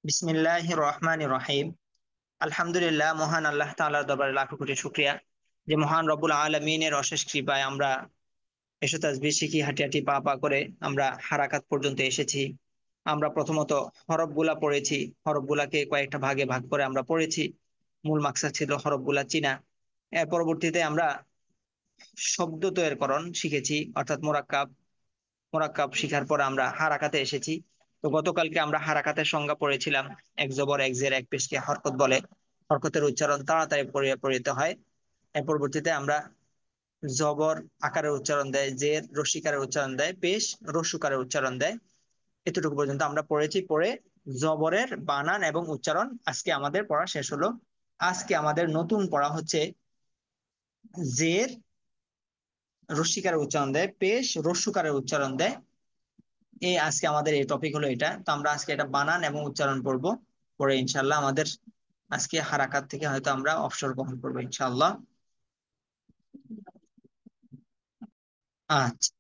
বিসমিল্লাহির রহমানির রহিম। আলহামদুলিল্লাহ, মহান আল্লাহ তাআলার দরবারে লাখো কোটি শুকরিয়া যে মহান রব্বুল আলামিনের অশেষ কৃপায় আমরা এসো তাসবিহ শিখি, হাঁটি হাঁটি পা পা করে আমরা হারাকাত পর্যন্ত এসেছি। আমরা প্রথমত হরফগুলা পড়েছি, হরফগুলাকে কয়েকটা ভাগে ভাগ করে আমরা পড়েছি। মূল মাকসাদ ছিল হরফগুলা চিনা। এর পরবর্তীতে আমরা শব্দ তৈরকরণ শিখেছি, অর্থাৎ মোরাক্কাব। মোরাক্কাব শিখার পর আমরা হারাকাতে এসেছি। তো গতকালকে আমরা হারাকাতের সংজ্ঞা পড়েছিলাম। এক জবর এক জের এক পেশকে হরকত বলে। হরকতের উচ্চারণ তাড়াতাড়ি পড়িতে হয়। এর পরবর্তীতে আমরা জবর আকারের উচ্চারণ দেয়, জের রস্যিকারের উচ্চারণ দেয়, পেশ রস্যুকারের উচ্চারণ দেয়। এতটুকু পর্যন্ত আমরা পড়েছি। পড়ে জবরের বানান এবং উচ্চারণ আজকে আমাদের পড়া শেষ হলো। আজকে আমাদের নতুন পড়া হচ্ছে জের রস্যিকারের উচ্চারণ দেয়, পেশ রস্যুকারের উচ্চারণ দেয়। আজকে আমাদের এই টপিক হলো এটা। তো আমরা আজকে এটা বানান এবং উচ্চারণ পড়বো। পরে ইনশাল্লাহ আমাদের আজকে হারাকাত থেকে হয়তো আমরা অবসর গ্রহণ করবো ইনশাল্লাহ। আচ্ছা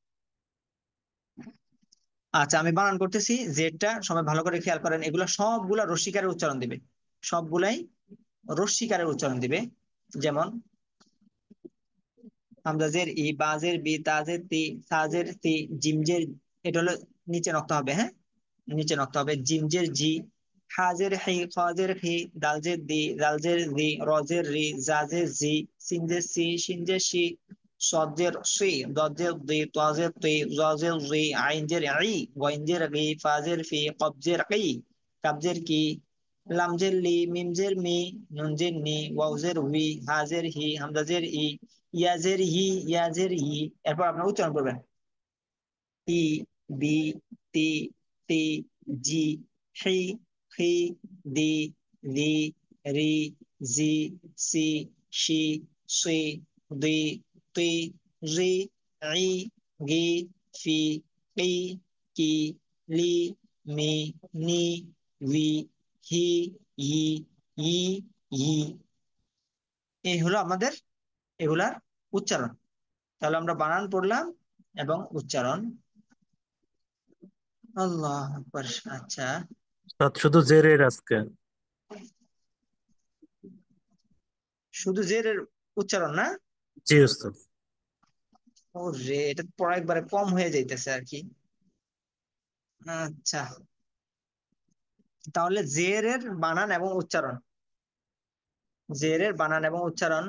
আচ্ছা, আমি বানান করতেছি। যেটা সবাই ভালো করে খেয়াল করেন, এগুলো সবগুলা রস্যিকারের উচ্চারণ দিবে। সবগুলাই রস্যিকারের উচ্চারণ দিবে। যেমন হামজাজের ই, বাজের বি, তাজের তি, সাজের তি, জিমজের, এটা হলো নিচে নক্তা হবে। হ্যাঁ, নিচে নক্তা হবে। জিমজের জি, হাজের হি, খাজের হি, দালজের দি, দালজের রি, রজের রি, জাজের জি, সিনজের সি, শিনজের শি, সজের সি, দজের দি, তজের তি, জজের রি, আইনজের আই, ওয়াইনজের রি, ফাজের ফি, কবজের কি, কাবজের কি, লামজের লি, মিমজের মি, নুনজের নি, ওয়াউজের হুই, হাজের হি, হামজাজের ই, ইয়াজের হি, ইয়াজের ই। এরপর আপনার উচ্চারণ করবেন। ই, বি, তি, তি, জি, হি, হি, দি, দি, রি, জি, সি, শি, সি, দি, তি, রি, ই, গি, ফি, কি, কি, লি, মি, নি, উই, হি, ই, ই, ই। এই হলো আমাদের এগুলার উচ্চারণ। তাহলে আমরা বানান পড়লাম এবং উচ্চারণ। আল্লাহ আকবার। আচ্ছা, শুধু জেরের আজকে। শুধু জের উচ্চারণ না? জি ওস্তাদ। ও রে, এটা পড়া একবারে কম হয়ে যাইতেছে আর কি। আচ্ছা, তাহলে জের এর বানান এবং উচ্চারণ, জের এর বানান এবং উচ্চারণ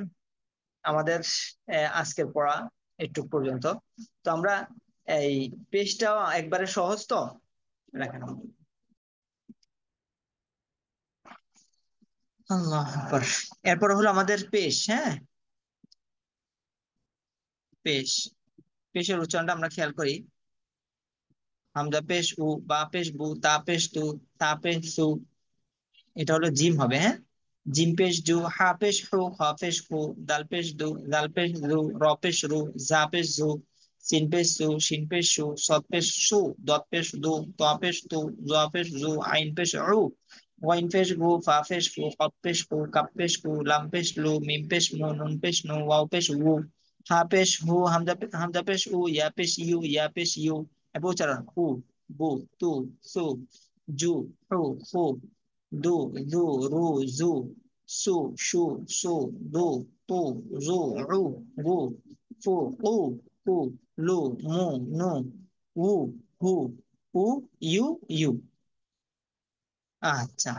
আমাদের আজকের পড়া একটু পর্যন্ত। তো আমরা এই পেজটাও একবারে সহজ তো রাখেন। আল্লাহ আকবার। এরপর হলো আমাদের পেশ। হ্যাঁ, পেশ, পেশের উচ্চারণটা আমরা খেয়াল করি। হামজা পেশ উ, বা পেশ বু, তা পেশ তু, তা পেশ সু, এটা হলো জিম হবে। হ্যাঁ, জিম পেশ জু, হা পেশ হু, খ পেশ হু, দাল পেশ দু, দাল পেশ রু, র পেশ রু, জা পেশ জু, সিন পেশ সু, শিন পেশ সু, সদ পেশ সু, দত পেশ দু, ত পেশ তু, জ পেশ জু, আইন পেশ উ, ওয়াইন পেশ গু, ফা পেশ ফু, কপ পেশ কু, কাপ পেশ কু, লাম পেশ লু, মিম পেশ মু, নুন পেশ নু, ওয়াও পেশ উ, হা পেশ হু, হামজা পেশ উ, ইয়া পেশ ইউ, ইয়া পেশ ইউ। এবার উচ্চারণ হু, বু, তু, সু, জু, হু, হু, দু, দু, রু, জু, সু, শু, সু, দু, তু, জু, রু, গু, ফু, উ, হু, লু, মু, নু, উ, হু, উ, ইউ, ইউ। আচ্ছা,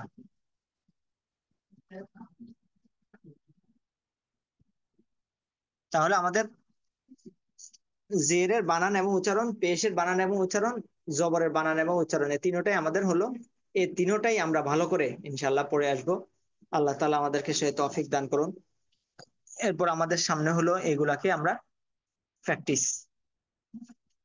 তাহলে আমাদের জেরের বানান এবং উচ্চারণ, পেশের বানান এবং উচ্চারণ, জবরের বানান এবং উচ্চারণ, এই তিনটাই আমাদের হলো। এই তিনটাই আমরা ভালো করে ইনশাল্লাহ পড়ে আসবো। আল্লাহ তাআলা আমাদেরকে সে তৌফিক দান করুন। এরপর আমাদের সামনে হলো এগুলাকে আমরা প্র্যাকটিস